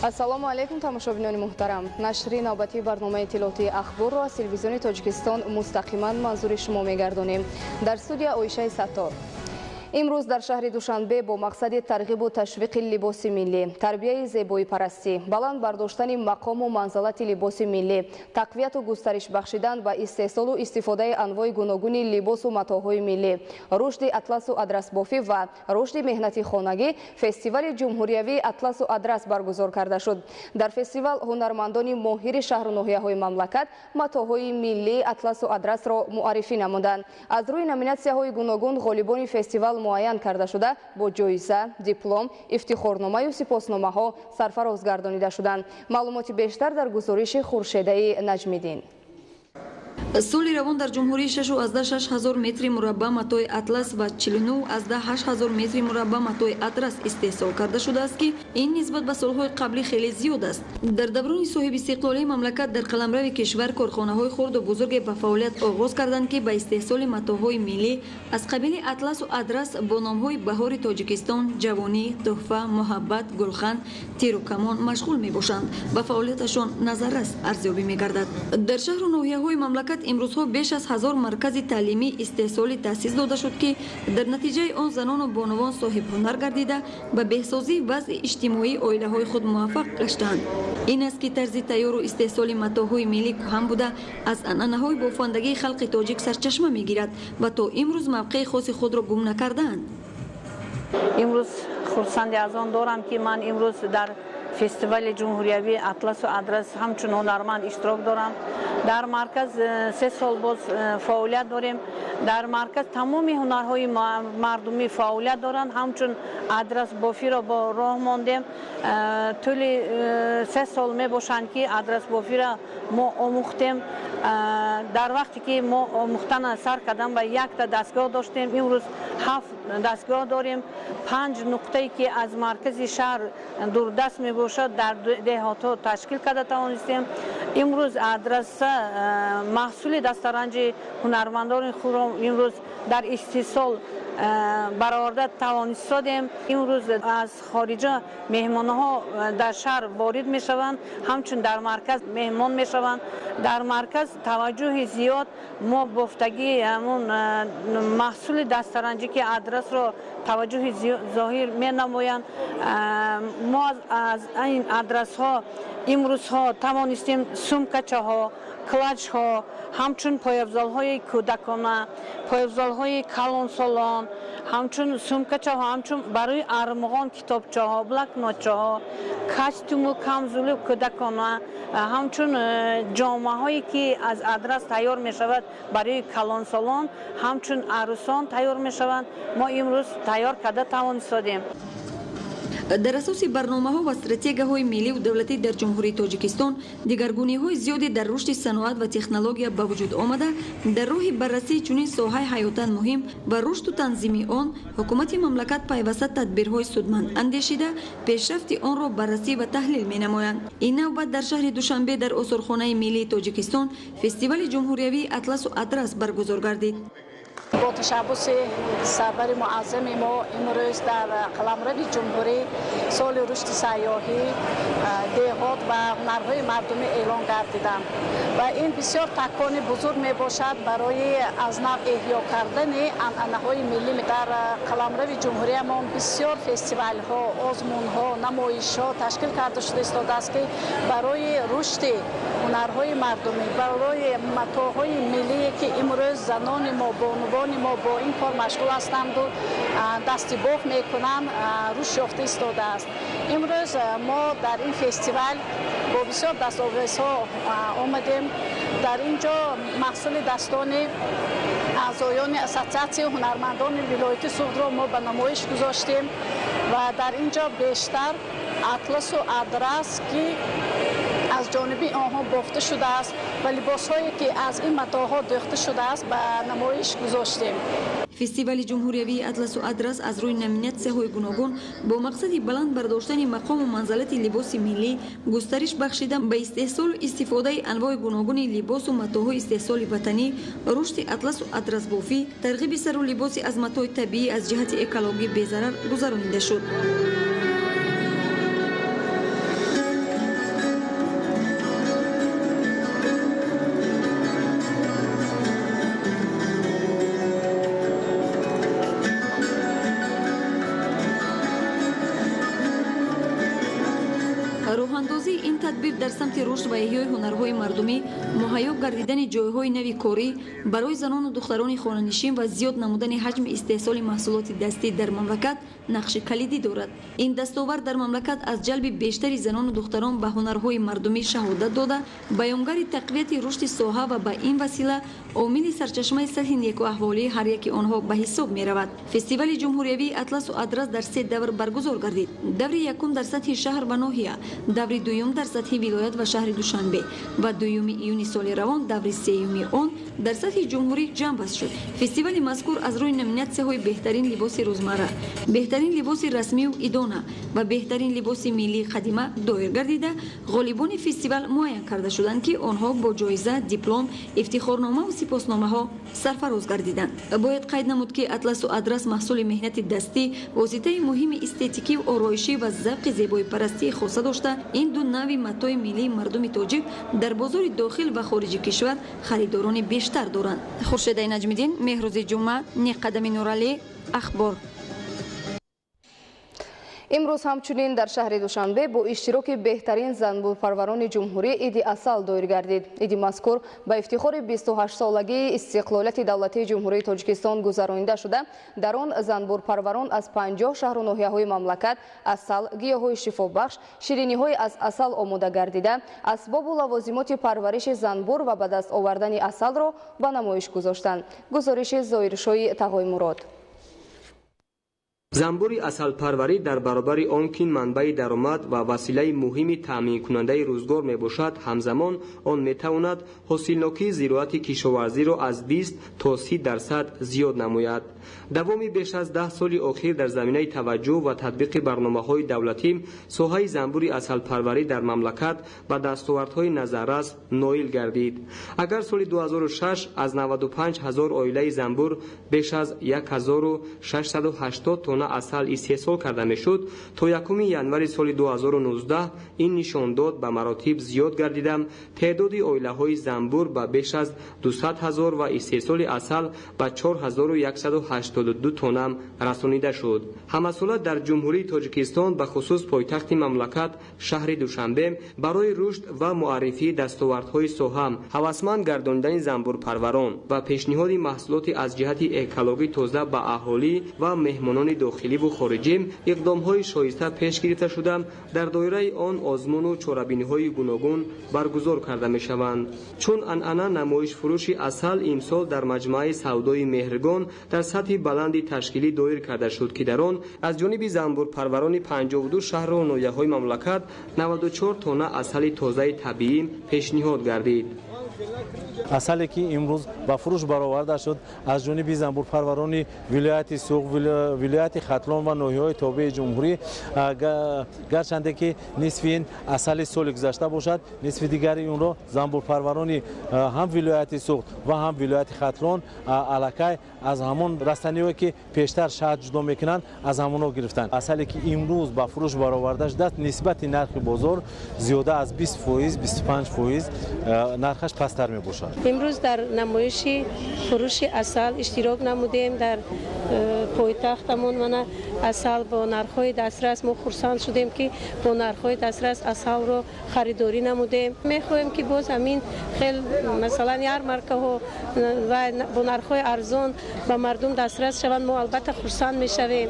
ассалому алайкум тамошобинони муҳтарам. Нашри навбатии барномаи иттилоотии ахборро аз телевизиони Тоҷикистон мустақиман манзури шумо мегардонем. Дар студия Оишаи Саттор. имрӯз дар шаҳри Душанбе бо мақсади тарғибу ташвиқи либоси миллӣ, тарбияи зебоипарастӣ, баланд бардоштани мақому манзалати либоси миллӣ, тақвияту густариш бахшидан ба истеҳсолу истифодаи анвои гуногуни либосу матоъҳои миллӣ, рушди атласу адрасбофӣ ва рушди меҳнати хонагӣ фестивали ҷумҳуриявии атласу адрас баргузор карда шуд. Дар фестивал ҳунармандони моҳири шаҳру ноҳияҳои мамлакат матоъҳои миллии атласу адрасро муаррифӣ намуданд. Аз рӯи номинатсияҳои гуногун ғолибони фестивал муайян карда шуда бо ҷоиза, диплом, ифтихорномаю сипосномаҳо сарфароз гардонида шуданд. Маълумоти бештар дар гузориши Хуршедаи Наҷмиддин. соли равон дар ҷумҳурии 6,6 метри мураббаъ матоъи атлас ва 49,8 метри мураббаъ матоъи адрас истеҳсол карда шудааст ки ин нисбат ба солҳои қаблӣ хеле зиёд аст. Дар даврони соҳибистиқлолии мамлакат дар қаламрави кишвар корхонаҳои хурду бузурге ба фаъолият оғоз карданд ки ба истеҳсоли матоъҳои миллӣ аз қабили атласу адрас бо номҳои баҳори Тоҷикистон, ҷавонӣ, тӯҳфа, муҳаббат, гулхан, тиру камон машғул мебошанд. Ба фаъолияташон назаррас арзёбӣ мегардад. Дар шаҳру ноҳияҳои мамлакат имрӯзҳо беш аз 1000 маркази таълимӣ истеҳсолӣ таъсис дода шуд ки дар натиҷаи он занону бонувон соҳибҳунар гардида ба беҳсозии вазъи иҷтимоии оилаҳои худ муваффақ гаштанд. ин аст ки тарзи тайёру истеҳсоли матоъҳои миллӣ кӯҳан буда аз анъанаҳои бофандагии халқи тоҷик сарчашма мегирад ва то имрӯз мавқеи хоси худро гум накардаанд. имрӯз хурсанди аз он дорам ки ман имрӯз дар фестивали ҷумҳуриявии атласу адрас ҳамчун ҳунарманд иштирок дорам. дар марказ 3 сол боз фаъолият дорем. дар марказ тамоми ҳунарҳои мардумӣ фаъолият доранд. ҳамчун адрасбофиро бо роҳ мондем. тӯли 3 сол мебошанд ки адрасбофиро мо омӯхтем. дар вақте ки мо омӯхтана сар кардам ба якта дастгоҳ доштем, имрӯз 7 дастгоҳ дорем. 5 нуқтае ки аз маркази шаҳр дурдаст мебошад дар деҳотҳо ташкил карда тавонистем. имрӯз адраса маҳсули дастаранҷи ҳунармандони худро имрӯз дар истеҳсол бароварда тавонистодем. имрӯз аз хориҷа меҳмонҳо дар шаҳр ворид мешаванд, ҳамчун дар марказ меҳмон мешаванд. дар марказ таваҷҷӯҳи зиёд мо бофтагии ҳамун маҳсули дастаранҷӣ ки адрасро таваҷҷӯҳи зоҳир менамоянд. мо аз ин адрасҳо имрӯзҳо тавонистем сумкачаҳо, клачҳо, ҳамчун пояфзолҳои кӯдакона, пояфзолҳои калонсолон, ҳамчун сумкачаҳо, ҳамчун барои армуғон китобчаҳо, блокнотчаҳо, костюму камзули кӯдакона, ҳамчун ҷомаҳое ки аз адрас тайёр мешавад барои калонсолон, ҳамчун арӯсон тайёр мешаванд. мо имрӯз тайёр карда тавонистодем. дар асоси барномаҳо ва стратегияҳои миллию давлатӣ дар ҷумҳурии Тоҷикистон дигаргуниҳои зиёде дар рушди саноат ва технология ба вуҷуд омада, дар роҳи баррасии чунин соҳаи ҳаётан муҳим ва рушду танзими он ҳукумати мамлакат пайваста тадбирҳои судманд андешида пешрафти онро баррасӣ ва таҳлил менамоянд. ин навбат дар шаҳри Душанбе дар осорхонаи миллии Тоҷикистон фестивали ҷумҳуриявии атласу адрас баргузор гардид. бо ташаббуси сарвари муаззами мо имрӯз дар қаламрави ҷумҳурӣ соли рушди сайёҳӣ, деҳот ва ҳунарҳои мардумӣ эълон гардидам ва ин бисёр такони бузург мебошад барои аз нав эҳё кардани анъанаҳои миллӣ. дар қаламрави ҷумҳуриямон бисёр фестивалҳо, озмунҳо, намоишҳо ташкил карда шуда истодааст ки барои рушди ҳунарҳои мардумӣ, барои матоъҳои миллие ки имрӯз занони мо бонувони мо бо ин кор машғул ҳастанду дасти боф мекунанд, рушд ёфта истодааст. имрӯз мо дар ин фестивал бо бисёр дастовезҳо омадем. дар ин ҷо маҳсули дастони аъзоёни ассотсиатсияи ҳунармандони вилояти суғдро мо ба намоиш гузоштем ва дар ин ҷо бештар атласу адрас ки аз ҷониби онҳо бофта шудааст ва либосҳое ки аз ин матоъҳо дӯхта шудааст ба намоиш гузоштем. фестивали ҷумҳуриявии атласу адрас аз рӯи номинатсияҳои гуногун бо мақсади баланд бардоштани мақому манзалати либоси миллӣ, густариш бахшидан ба истеҳсолу истифодаи анвои гуногуни либосу матоъҳои истеҳсоли ватанӣ, рушди атласу адрасбофӣ, тарғиби сару либоси аз матоъи табиӣ аз ҷиҳати экологӣ безарар гузаронида шуд. тадбир дар самти рушд ва эҳёи ҳунарҳои мардумӣ, муҳайё гардидани ҷойҳои нави корӣ барои занону духтарони хонанишин ва зиёд намудани ҳаҷми истеҳсоли маҳсулоти дастӣ дар мамлакат нақши калидӣ дорад. ин дастовар дар мамлакат аз ҷалби бештари занону духтарон ба ҳунарҳои мардумӣ шаҳодат дода, баёнгари тақвияти рушди соҳа ва ба ин васила омили сарчашмаи сатҳи некуаҳволии ҳар яки онҳо ба ҳисоб меравад. фестивали ҷумҳуриявии атласу адрас дар 3 давр баргузор гардид. даври якум дар сатҳи шаҳр ва ноҳия, даври дуюм дар сатҳи вилоят ва шаҳри Душанбе ва 2 июни соли равон даври 3 он дар сатҳи ҷумҳурӣ ҷамъбаст шуд. фестивали мазкур аз рӯи номинатсияҳои беҳтарин либоси рӯзмарра, беҳтарин либоси расмию идона ва беҳтарин либоси миллии қадима доир гардида, ғолибони фестивал муайян карда шуданд ки онҳо бо ҷоиза, диплом, ифтихорномаву сипосномаҳо сарфароз гардиданд. бояд қайд намуд ки атласу адрас маҳсули меҳнати дастӣ, воситаи муҳими эстетикиву ороишӣ ва завқи зебоипарастии хоса дошта, ин ду нави матои миллии мардуми тоҷик дар бозори дохил ва хориҷи кишвар харидорони бештар доранд. Хуршедаи Наҷмиддин, Меҳрӯзи ҷумъа, Неқадами Нуралӣ, Ахбор. имрӯз ҳамчунин дар шаҳри Душанбе бо иштироки беҳтарин занбурпарварони ҷумҳурӣ иди асал доир гардид. иди мазкур ба ифтихори 28-солагии истиқлолияти давлатии ҷумҳурии Тоҷикистон гузаронида шуда, дар он занбурпарварон аз 50 шаҳру ноҳияҳои мамлакат асал, гиёҳҳои шифобахш, шириниҳои аз асал омода гардида, асбобу лавозимоти парвариши занбур ва ба даст овардани асалро ба намоиш гузоштанд. гузориши Зоиршои Тағоймурод. занбури асалпарварӣ дар баробари он ки манбаи даромад ва василаи муҳими таъминкунандаи рӯзгор мебошад, ҳамзамон он метавонад ҳосилнокии зироати кишоварзиро аз 20 то 30% зиёд намояд. давоми беш аз 10 соли охир дар заминаи таваҷҷӯҳ ва татбиқи барномаҳои давлатӣ соҳаи занбури асалпарварӣ дар мамлакат ба дастовардҳои назаррас ноил гардид. агар соли 2006 аз 95 000 оилаи занбур беш аз 1680 тонна асал истеҳсол карда мешуд, то 1 январи соли 2019 ин нишондод ба маротиб зиёд гардида, теъдоди оилаҳои занбур ба беш аз 200 000 ва истеҳсоли асал ба 4182 тонна расонида шуд. ҳамасола дар ҷумҳурии Тоҷикистон ба хусус пойтахти мамлакат шаҳри Душанбе барои рушд ва муаррифии дастовардҳои соҳа, ҳавасманд гардонидани занбурпарварон ва пешниҳоди маҳсулоти аз ҷиҳати экологӣ тоза ба аҳолӣ ва меҳмонони дохиливу хориҷӣ иқдомҳои шоиста пеш гирифта шуда, дар доираи он озмуну чорабиниҳои гуногун баргузор карда мешаванд. чун анъана намоишфурӯши асал имсол дар маҷмӯаи савдои Меҳригон дар сатҳи баланди ташкилӣ доир карда шуд ки дар он аз ҷониби занбурпарварони 52 шаҳру ноҳияҳои мамлакат 94 тонна асали тозаи табиӣ пешниҳод гардид. асале ки имрӯз ба фурӯш бароварда шуд аз ҷониби занбурпарварони вилояти Суғ, вилояти Хатлон ва ноҳияҳои тобеи ҷумҳурӣ, гарчанде ки нисфи ин асали соли гузашта бошад, нисфи дигари онро занбурпарварони ҳам вилояти Суғ ва ҳам вилояти Хатлон аллакай аз ҳамон растаниҳое ки пештар шаҳр ҷудо мекунанд аз ҳамонҳо гирифтанд. асале ки имрӯз ба фурӯш бароварда шуда, нисбати нархи бозор зиёда аз 20%, 25% нархаш пасттар мебошад. امروز در نمایش فروش عسل اشتراک نمودیم. در پایتختمون من عسل با نرخ‌های دسترس ما خرسند شدیم که با نرخ‌های دسترس عسل رو خریداری نمودیم. می‌خوایم که باز همین خیلی مثلا یارمارکه ها و با نرخ‌های ارزان به مردم دسترس شوند، ما البته خرسند می‌شویم.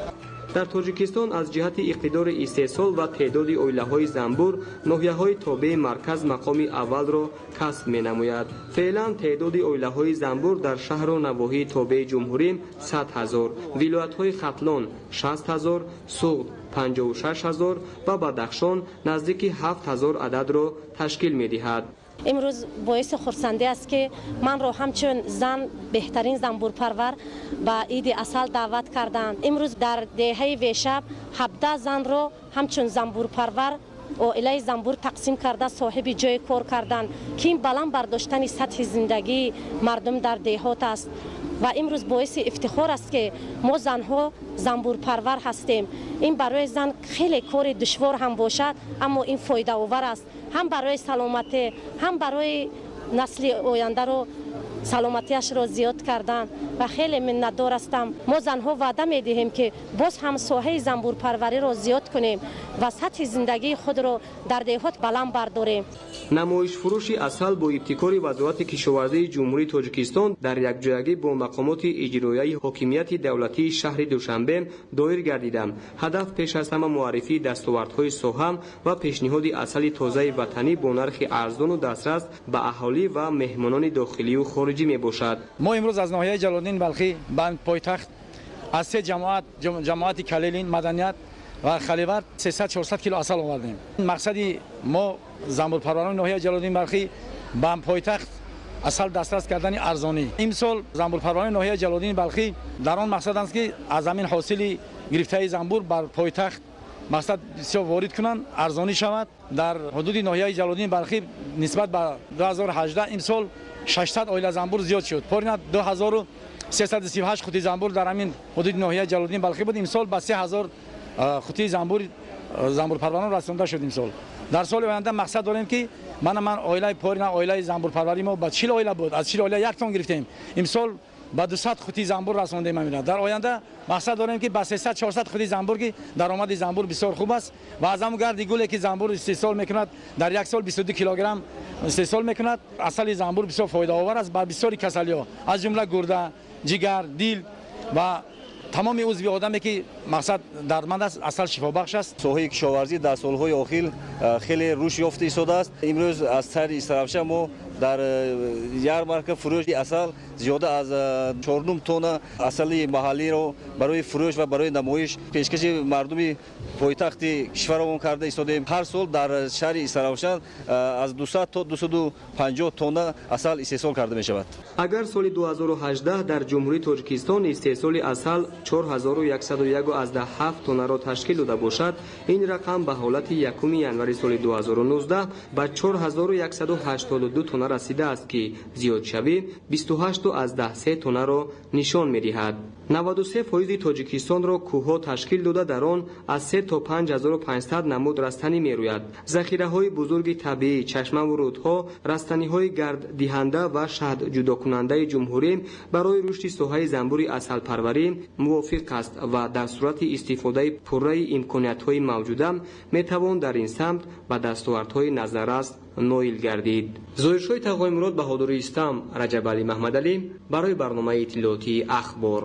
дар Тоҷикистон аз ҷиҳати иқтидори истеҳсол ва теъдоди оилаҳои занбур ноҳияҳои тобеи марказ мақоми аввалро касб менамояд. феълан теъдоди оилаҳои занбур дар шаҳру навоҳии тобеи ҷумҳурӣ 100 000, вилоятҳои Хатлон 60 000, Суғд 56 000 ва Бадахшон наздики 7 000 ададро ташкил медиҳад. امروز باعث خرسندی است که من رو همچون زن بهترین زنبورپرور با عید عسل دعوت کردند. امروز در دهه ویشب 17 زن رو همچون زنبورپرور عائله زنبور تقسیم کرده صاحب جای کار کردند که این بلند برداشتن سطح زندگی مردم در دهات است و امروز باعث افتخار است که ما زنها زنبور پرور هستیم. این برای زن خیلی کار دشوار هم باشد اما این فایده آور است، هم برای سلامتی هم برای نسل آینده رو سلامتیش را زیاد کردن و خیلی منتدار هستم. ما زنها وعده میدهیم که باز هم ساحه زنبور پروری را زیاد کنیم و سطح زندگی خود را در دهات بلند برداریم. намоиш фурӯши асал бо ибтикори вазорати кишоварзии ҷумҳурии тоҷикистон дар якҷоягӣ бо мақомоти иҷроияи ҳокимияти давлатии шаҳри душанбе доир гардида ҳадаф пеш аз ҳама муаррифии дастовардҳои соҳа ва пешниҳоди асали тозаи ватанӣ бо нархи арзону дастрас ба аҳолӣ ва меҳмонони дохилию хориҷӣ мебошад. мо имрӯз аз ноҳияи ҷалолиддин балхӣ ба пойтахт аз се ҷамоати калилин маданият ва халивар 300-400 кило асал овардем. мақсади мо занбурпарварони ноҳияи ҷалолиддин балхӣ ба пойтахт асал дастрас кардани арзонӣ. имсол занбурпарварони ноҳияи ҷалолиддин балхӣ дар он мақсад аст ки аз ҳамин ҳосили гирифтаи занбур бар пойтахт мақсад бисёр ворид кунанд, арзонӣ шавад. дар ҳудуди ноҳияи ҷалолиддин балхӣ нисбат ба 2018 имсол 600 оила занбур зиёд шуд. порина 2338 хути занбур дар ҳамин ҳудуди ноҳияи ҷалолиддин балхӣ буд. имсол ба 3000 хути занбурпарварон расонда шуд. имсол дар соли оянда мақсад дорем ки ман оилаи порина оилаи занбурпарвари мо ба 40 оила буд. аз 40 оила яктон гирифтем. имсол ба 200 хути занбур расондем. дар оянда мақсад дорем ки ба 300-400 хути занбур ки даромади занбур бисёр хуб аст ва аз ҳамун гарди гуле ки занбур истеҳсол мекунад дар як сол 22 килограмм истеҳсол мекунад. асали занбур бисёр фоидаовар аст ба бисёри касалиҳо аз ҷумла гурда, ҷигар, дил ва тамоми узви одаме ки мақсад дардманд аст. асал шифобахш аст. соҳаи кишоварзӣ дар солҳои охир хеле рушд ёфта истодааст. имрӯз аз сайри Истаравша мо дар ярмарка фурӯши асал зиёда аз 4 тонна асали маҳаллиро барои фурӯш ва барои намоиш пешкаши мардуми пойтахти кишваромон карда истодем. ҳар сол дар шаҳри Истаравшан аз 200 то 250 тонна асал истеҳсол карда мешавад. агар соли 2018 дар ҷумҳурии тоҷикистон истеҳсоли асал 4117 тоннаро ташкил дода бошад, ин рақам ба ҳолати 1 январи соли 2019 ба 4182 тонна расидааст ки зиёдшавӣ 28.3 тоннаро нишон медиҳад. 93% тоҷикистонро кӯҳҳо ташкил дода дар он аз 3 то 5500 намуд растанӣ мерӯяд. захираҳои бузурги табиӣ, чашмаву рудҳо, растаниҳои гарддиҳанда ва шаҳдҷудокунандаи ҷумҳурӣ барои рушди соҳаи занбури асалпарварӣ мувофиқ аст ва дар сурати истифодаи пурраи имкониятҳои мавҷуда метавон дар ин самт ба дастовардҳои назаррас ноил гардид. зоиршоҳи тағоимурод Баҳодури Истам, Раҷабали Маҳмадалӣ барои барномаи иттилоотии ахбор.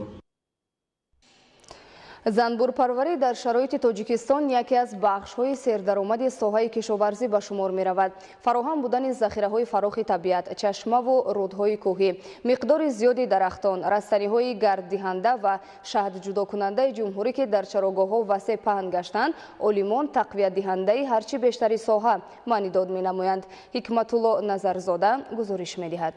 занбурпарварӣ дар шароити тоҷикистон яке аз бахшҳои сердаромади соҳаи кишоварзӣ ба шумор меравад. фароҳам будани захираҳои фарохи табиат, чашмаву рудҳои кӯҳӣ, миқдори зиёди дарахтон, растаниҳои гарддиҳанда ва шаҳдҷудокунандаи ҷумҳурӣ ки дар чарогоҳҳо васеъ паҳн гаштанд, олимон тақвиятдиҳандаи ҳарчи бештари соҳа маънӣ дод менамоянд. ҳикматулло Назарзода гузориш медиҳад.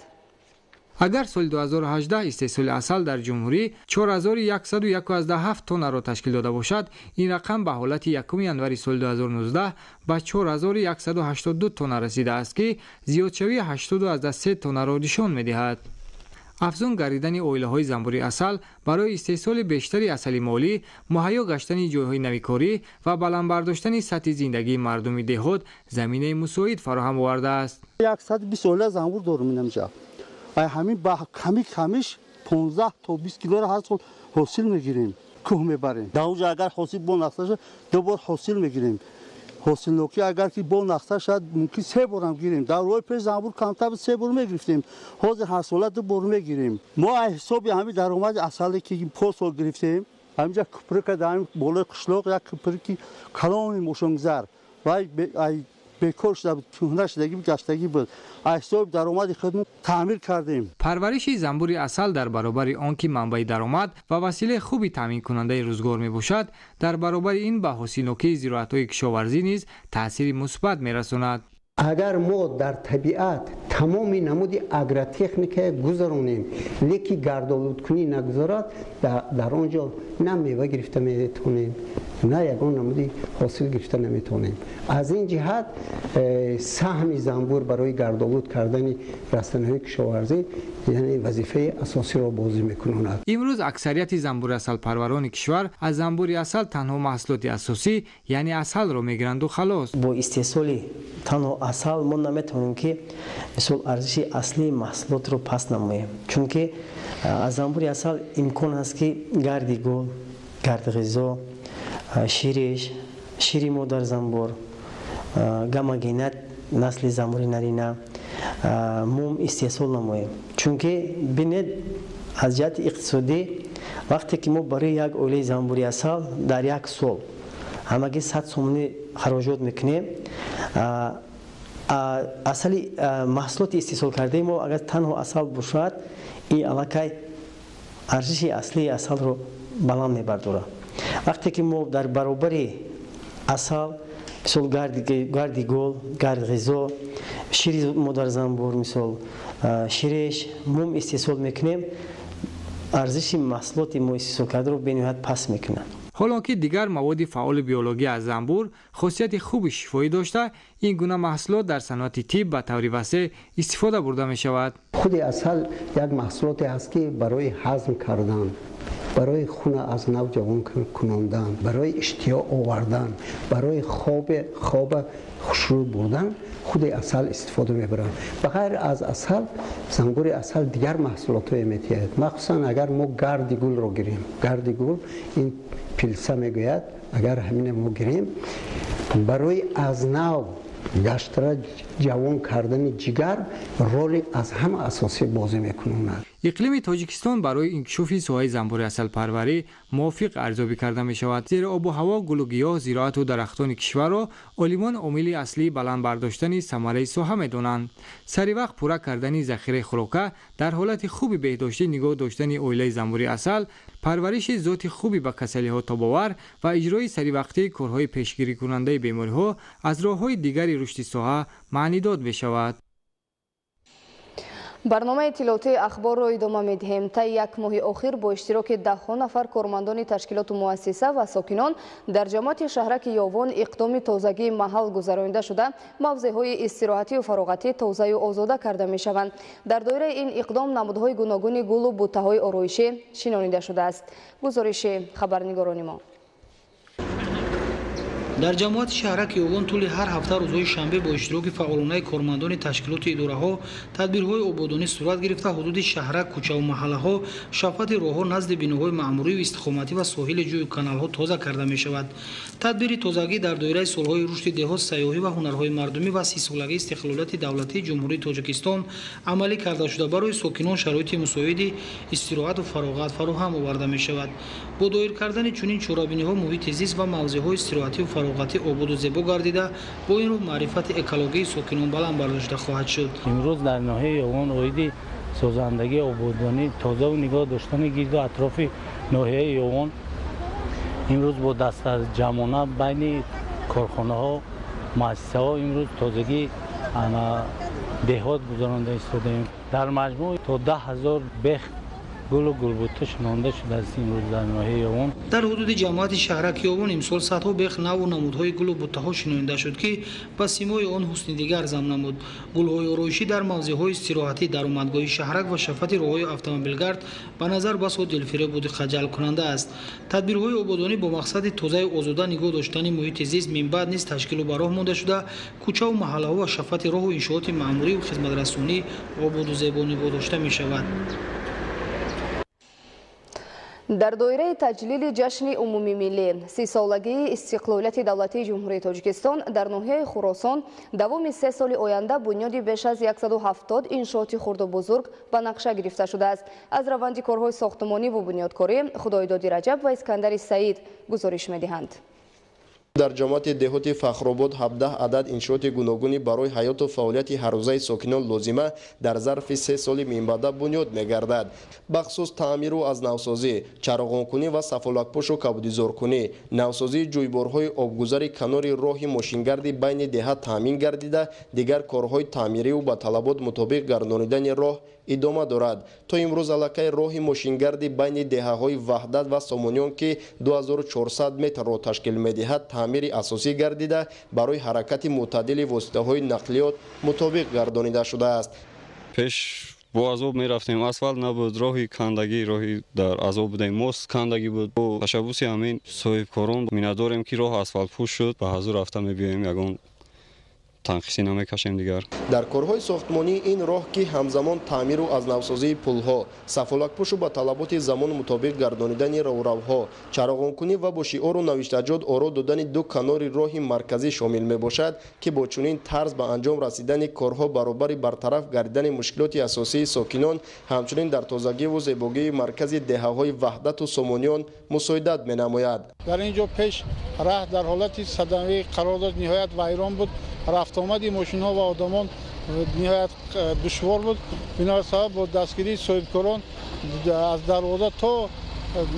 агар соли 2018 истеҳсоли асал дар ҷумҳурӣ 4117 тоннаро ташкил дода бошад, ин рақам ба ҳолати 1 январи соли 2019 ба 4182 тонна расидааст ки зиёдшавии 83 тоннаро нишон медиҳад. афзун гардидани оилаҳои занбури асал барои истеҳсоли бештари асали молӣ, муҳайё гаштани ҷойҳои навикорӣ ва баландбардоштани сатҳи зиндагии мардуми деҳот заминаи мусоид фароҳам овардааст. 120 оила занбур дорум инамҷа. ҳамин ба камиш 15 то 20 килоро ҳар сол ҳосил мегирем, кӯҳ мебарем. даҳуҷа агар ҳосил бо нақса шад, дубор ҳосил мегирем. ҳосилнокӣ агар ки бо нақса шад, мумкин 3 борам гирем. даврҳои пеш занбур камтар 3 бор мегирифтем. ҳозир ҳар сола 2 бор мегирем. мо аз ҳисоби ҳамин даромади асале ки посол гирифтем, ҳаминҷа кӯприка дар болои қишлоқ як кӯприки калони мошонгзар ва бекор шуда буд, кӯҳна шудагӣ гаштагӣ буд. аз ҳисоби даромади худмон таъмир кардем. парвариши занбури асал дар баробари он ки манбаи даромад ва василаи хуби таъминкунандаи рӯзгор мебошад, дар баробари ин ба ҳосилнокии зироатҳои кишоварзӣ низ таъсири мусбат мерасонад. агар мо дар табиат тамоми намуди агротехника гузаронем, леки гардолудкунӣ нагузорад, дар он ҷо на мева гирифта метавонем, на ягон намуди ҳосил гирифта наметавонем. аз ин ҷиҳат саҳми занбур барои гардолуд кардани растаниҳои кишоварзӣ яъне вазифаи асосиро бозӣ мекунонад. имрӯз аксарияти занбури асалпарварони кишвар аз занбури асал танҳо маҳсулоти асосӣ яъне асалро мегиранду халос. бо истеҳсоли танҳо асал мо наметавонем ки мисол арзиши аслии маҳсулотро паст намоем, чунки аз занбури асал имкон аст ки гарди гул, гарди ғизо, шириш شیری مادر زنبور گاماگینت نسل زنبوری نرینه موم استحصال نمویم چون که بینید از جهت اقتصادی وقتی که ما برای یک اوله زنبوری اصل در یک سال همگی 100 سومنی خراجات میکنیم اصلی محصولات استحصال کرده ما اگر تنها اصل باشد این علاقه ارزش اصلی اصل رو بلند میبرداره وقتی که ما در برابر اصل مثل گردی گل گرد غذا شیر مادر زنبور مثل شیرش موم استحصال میکنیم ارزش محصولات ما استحصال کرده رو به نهایت پس میکنه حالا که دیگر مواد فعال بیولوژی از زنبور خاصیت خوب شفایی داشته این گونه محصولات در صنعت طب به طور وسیع استفاده برده می شود خود اصل یک محصولاتی است که برای هضم کردن برای خون از نو جوان کناندن برای اشتها آوردن برای خواب خوشرو بردن خود اصل استفاده میبرن بغیر از اصل زنبور اصل دیگر محصولات های میتید مخصوصا اگر ما گردی گل رو گیریم گردی گل این پیلسه میگوید اگر همین ما گیریم برای از نو گشتره جوان کردن جگر رول از همه اساسی بازی میکنند اقلیم تاجیکستان برای انکشاف ساحه زنبور اصل پروری موافق ارزیابی کرده می شود زیرا آب و هوا گل و گیاه زراعت و درختان کشور را عالمان عامل اصلی بلند برداشتن ثمره ساحه می دانند سری وقت پورا کردن ذخیره خوراک در حالت خوبی بهداشتی نگاه داشتن اویله زنبور اصل پرورش ذات خوبی به کسلی ها تاباور و اجرای سری وقتی کارهای پیشگیری کننده بیماری ها از راههای دیگری رشد ساحه معنی داد می شود برنامه اطلاعاتی اخبار را ادامه می‌دهیم. تا یک ماه آخر با اشتراک ده‌ها نفر کارمندان تشکیلات مؤسسه و ساکنان در جماعت شهرک یاوان اقدام تازگی محل گذرانده شده موضع‌های استراحتی و فراغتی تازه و آزاده کرده می‌شوند. در دایره این اقدام نمودهای گوناگون گل و بوته‌های آرایشی شناخته شده است. گزارش خبرنگاران ما در جماعت شهرک یاوان طول هر هفته روزهای شنبه با اشتراک فعالانه کارمندان تشکیلات اداره‌ها تدبیرهای آبادانی صورت گرفته حدود شهرک کوچه و محله‌ها شفاف راه‌ها نزد بیناهای معموری و استخامتی و ساحل جوی و کانال‌ها تازه کرده می‌شود. تدبیر تازگی در دایره سال‌های رشد دهات سیاحی و هنرهای مردمی و 30 سالگی استقلالیت دولتی جمهوری تاجیکستان عملی کرده شده برای ساکنان شرایط مساعد استراحت و فراغت فراهم آورده می‌شود. با دایر کردن چنین چرابینی‌ها محیط زیست و موضع‌های استراحتی و فراغتی آباد و زیبا گردیده با این رو معرفت اکولوژی ساکنان بلند برداشته خواهد شد. امروز در ناحیه یاوان اویدی سازندگی آبادانی تازه و نگاه داشتن گرد و اطراف ناحیه یاوان امروز با دست از جمعانه بین کارخانه ها مؤسسه ها امروز تازگی دهات گذرانده ایستادیم. در مجموع تا 10,000 بخ گل و گلبوته شنانده شده است امروز در ناحیه یاوان. در حدود جماعت شهرک یاوان امسال صدها بخ نو و نمودهای گل و بوته ها شنانده شد که با سیمای آن حسن دیگر ارزم نمود. گل‌های آرایشی در موضع‌های استراحتی در اومدگاه شهرک و شفاف راه‌های اتومبیلگرد به نظر بسیار دلفریب بود خجل کننده است. تدبیرهای آبادانی با مقصد توزیع آزاده نگاه داشتن محیط زیست من بعد نیز تشکیل و براه مانده شده کوچه و محله‌ها و شفاف راه و انشاءات معموری و خدمت‌رسانی آباد و زیبا نگاه داشته می‌شود. در دایره تجلیل جشن عمومی ملی 30 سالگی استقلالیت دولتی جمهوری تاجیکستان در ناحیه خراسان دوام 3 سال آینده بنیادی بیش از 170 انشاءات خرد و بزرگ به نقشه گرفته شده است. از روند کارهای ساختمانی و بنیادکاری خدایداد رجب و اسکندر سعید گزارش می‌دهند. در جماعت دهات فخرآباد 17 عدد انشاءات گوناگونی برای حیات و فعالیت هر روزه ساکنان لازمه در ظرف 3 سال میانبرده بنیاد می‌گردد. بخصوص تعمیر و از نوسازی، چراغان‌کنی و سفالک‌پوش و کبودیزارکنی، نوسازی جویبارهای آبگذر کنار راه ماشینگردی بین دهات تامین گردیده، دیگر کارهای تعمیری و با طلبات مطابق گردانیدن راه ادامه دارد. تا امروز علاقه راه ماشینگردی بین دهه‌های وحدت و سامانیان که 2400 متر را تشکیل می‌دهد تعمیر اساسی گردیده برای حرکت معتدل واسطه‌های نقلیات مطابق گردانیده شده است. پیش با عذاب می رفتیم، اسفالت نبود، راهی کندگی، راهی در عذاب بودیم، ماست کندگی بود. با تشبوس همین صاحب کاران می‌نداریم که راه اسفالت پوش شد، به حضور رفته می‌بینیم یگان танқисӣ намекашем дигар. дар корҳои сохтмонӣ ин роҳ ки ҳамзамон таъмиру азнавсозии пулҳо, сафолакпӯшу ба талаботи замон мутобиқ гардонидани роҳравҳо, чароғонкунӣ ва бо шиору навиштаҷот оро додани ду канори роҳи марказӣ шомил мебошад ки бо чунин тарз ба анҷом расидани корҳо баробари бартараф гардидани мушкилоти асосии сокинон, ҳамчунин дар тозагиву зебогии маркази деҳаҳои ваҳдату сомониён мусоидат менамояд. дар ин ҷо пеш раҳ дар ҳолати садамавӣ қарор дошт, ниҳоят вайрон буд, рафтомади мошинҳо ва одамон ниҳоят душвор буд. Бинои сабаб бо дастгирии соҳибкорон аз дарвоза то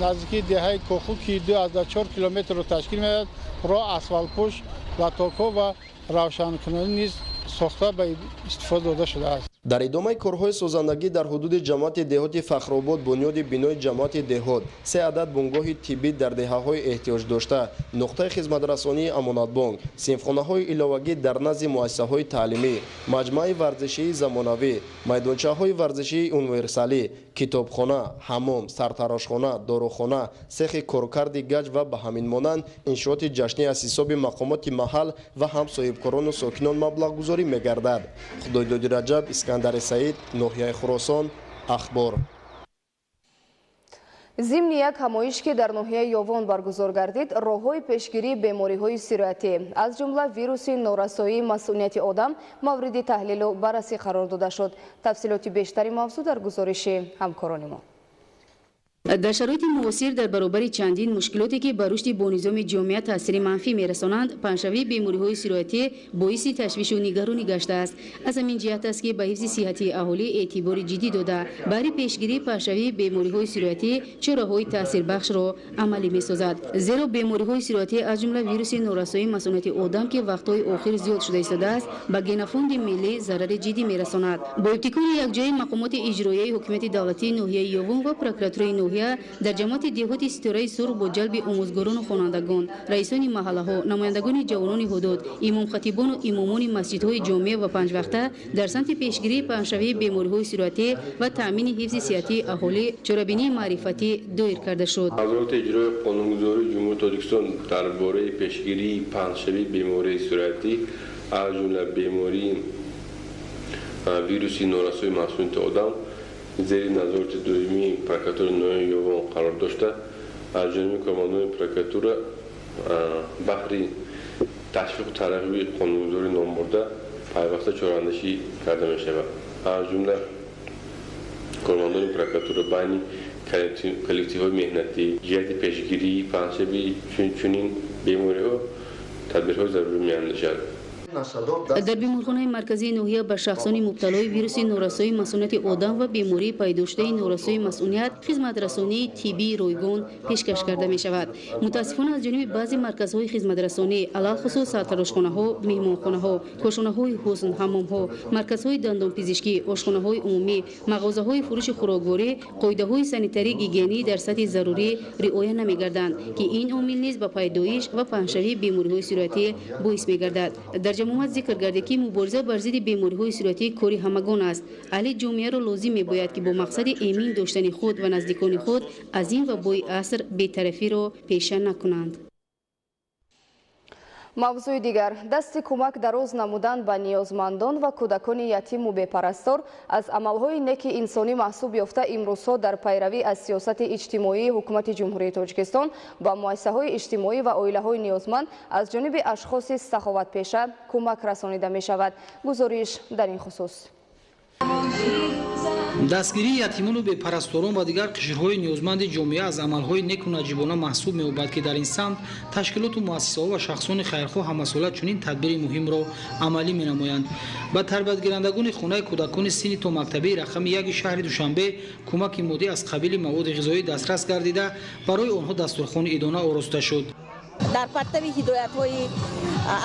наздики деҳаи Коху ки 2.4 километрро ташкил меояд, роҳ асфалтпӯш, латокҳо ва равшанкунонӣ низ сохта ба истифода дода шудааст. дар идомаи корҳои созандагӣ дар ҳудуди ҷамоати деҳоти Фахробод бунёди бинои ҷамоати деҳот, 3 адад бунгоҳи тиббӣ дар деҳаҳои эҳтиёҷдошта, нуқтаи хизматрасонии Амонатбонк, синфхонаҳои иловагӣ дар назди муассисаҳои таълимӣ, маҷмӯаи варзишии замонавӣ, майдончаҳои варзишии универсалӣ, китобхона, ҳаммом, сартарошхона, дорухона, сехи коркарди гаҷ ва ба ҳамин монанд иншооти ҷашнӣ аз ҳисоби мақомоти маҳал ва ҳам соҳибкорону сокинон маблағгузорӣ мегардад. Худойдоди Раҷаб, Искандари Саид, ноҳияи Хуросон, Ахбор. зимни як ҳамоиш ки дар ноҳияи Ёвон баргузор гардид, роҳҳои пешгирии бемориҳои сироятӣ аз ҷумла вируси норасоии масъулияти одам мавриди таҳлилу баррасӣ қарор дода шуд. Тафсилоти бештари мавзӯъ дар гузориши ҳамкорони мо. дар шароити муосир дар баробари чандин мушкилоте ки ба рушди бонизоми ҷомеа таъсири манфӣ мерасонанд, паҳншавии бемориҳои сироятӣ боиси ташвишу нигаронӣ гаштааст. аз ҳамин ҷиҳат аст ки ба ҳифзи сиҳати аҳолӣ эътибори ҷиддӣ дода баҳри пешгирии паҳншавии бемориҳои сироятӣ чораҳои таъсирбахшро амалӣ месозад. зеро бемориҳои сироятӣ аз ҷумла вируси норасоии масъулияти одам ки вақтҳои охир зиёд шуда истодааст, ба генофонди миллӣ зарари ҷиддӣ мерасонад. бо ибтикори якҷояи мақомоти иҷроияи ҳокимияти давлатии ноҳияи Ёвон ва прокуратураи ноҳия дар ҷамоати деҳоти Ситораи Сурх бо ҷалби омӯзгорону хонандагон, раисони маҳаллаҳо, намояндагони ҷавонони ҳудуд, имомхатибону имомони масҷидҳои ҷомеъ ва панҷвақта дар самти пешгирии паҳншавии бемориҳои сироятӣ ва таъмини ҳифзи сиҳатии аҳолӣ чорабинии маърифатӣ доир карда шуд. назорати иҷрои қонунгузории ҷумҳурии Тоҷикистон дар бораи пешгирии паҳншавии бемории сироятӣ аз ҷумла бемории вируси норасоии масъулияти одам зери назорати доимии прокуратураи ноҳияи Ёвон қарор дошта, аз ҷониби кормандони прокуратура баҳри ташвиқу тарғиби қонунгузории номбурда пайваста чораандешӣ карда мешавад. аз ҷумла кормандони прокуратура байни коллективҳои меҳнатӣ ҷиҳати пешгирии паҳншавии чунин бемориҳо тадбирҳои зарури меандешад. дар беморхонаи марказии ноҳия ба шахсони мубталои вируси норасоии масъулияти одам ва бемории пайдошудаи норасоии масъулият хизматрасонии тиббии ройгон пешкаш карда мешавад. мутаассифона аз ҷониби баъзе марказҳои хизматрасонӣ алалхусус сартарошхонаҳо, меҳмонхонаҳо, кошонаҳои ҳусн, ҳаммомҳо, марказҳои дандонпизишкӣ, ошхонаҳои умумӣ, мағозаҳои фурӯши хӯрокворӣ қоидаҳои санитарӣ гигиенӣ дар сатҳи зарурӣ риоя намегарданд ки ин омил низ ба пайдоиш ва паҳншавии бемориҳои сироятӣ боис мегардад. дар ҷамоат зикр гардид ки мубориза бар зидди бемориҳои сироятӣ кори ҳамагон аст. аҳли ҷомеаро лозим мебояд ки бо мақсади эмин доштани худ ва наздикони худ аз ин вабои аср бетарафиро пеша накунанд. мавзӯи дигар, дасти кӯмак дароз намудан ба ниёзмандон ва кӯдакони ятиму бепарастор аз амалҳои неки инсонӣ маҳсуб ёфта имрӯзҳо дар пайравӣ аз сиёсати иҷтимоии ҳукумати ҷумҳурии Тоҷикистон ба муассисаҳои иҷтимоӣ ва оилаҳои ниёзманд аз ҷониби ашхоси саховатпеша кӯмак расонида мешавад. гузориш дар ин хусус. дастгирии ятимону бепарасторон ва дигар қишрҳои ниёзманди ҷомеа аз амалҳои неку наҷибона маҳсуб меёбад ки дар ин самт ташкилоту муассисаҳо ва шахсони хайрхоҳ ҳамасола чунин тадбири муҳимро амалӣ менамоянд. ба тарбиятгирандагони хонаи кӯдакони синни то мактабии рақами 1 шаҳри Душанбе кӯмаки моддӣ аз қабили маводи ғизоӣ дастрас гардида барои онҳо дастурхони идона ороста шуд. дар партави ҳидоятҳои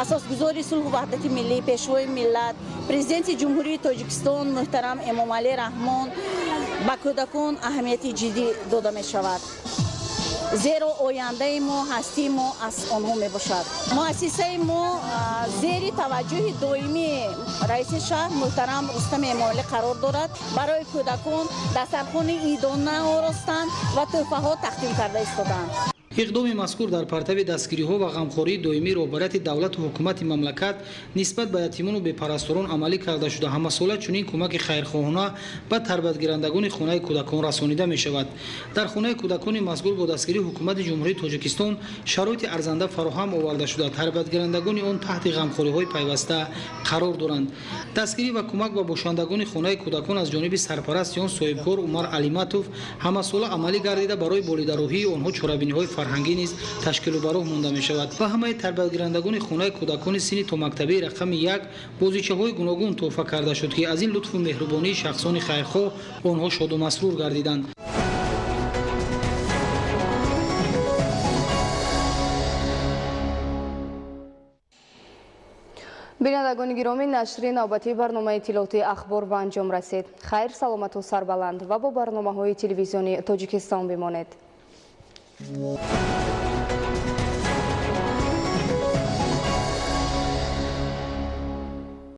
асосгузори сулҳу ваҳдати миллӣ, пешвои миллат, президенти ҷумҳурии Тоҷикистон муҳтарам Эмомалӣ Раҳмон ба кӯдакон аҳамияти ҷиддӣ дода мешавад. зеро ояндаи мо, ҳастии мо аз онҳо мебошад. муассисаи мо зери таваҷҷӯҳи доимии раиси шаҳр муҳтарам Рустами Эмомалӣ қарор дорад. барои кӯдакон дастархони идона оростанд ва тӯҳфаҳо тақдим карда истоданд. иқдоми мазкур дар партави дастгириҳо ва ғамхории доимии роҳбарияти давлату ҳукумати мамлакат нисбат ба ятимону бепарасторон амалӣ карда шуда ҳамасола чунин кӯмаки хайрхоҳона ба тарбиятгирандагони хонаи кӯдакон расонида мешавад. дар хонаи кӯдакони мазкур бо дастгирии ҳукумати ҷумҳурии тоҷикистон шароити арзанда фароҳам оварда шуда тарбиятгирандагони он таҳти ғамхориҳои пайваста қарор доранд. дастгирӣ ва кӯмак ба бошандагони хонаи кӯдакон аз ҷониби сарпарасти он соҳибкор Умар Алиматов ҳамасола амалӣ гардида барои болидароҳии онҳо чорабиниҳои фарҳангӣ низ ташкилу бароҳ монда мешавад. ба ҳамаи тарбиятгирандагони хонаи кӯдакони синни то мактабии рақами 1 бозичаҳои гуногун тоҳфа карда шуд ки аз ин лутфу меҳрубонии шахсони хайрхоҳ онҳо шоду масрур гардиданд. бинандагони гиромӣ, нашри навбатии барномаи иттилоотии ахбор ба анҷом расид. хайр, саломату сарбаланд ва бо барномаҳои телевизиони Тоҷикистон бимонед.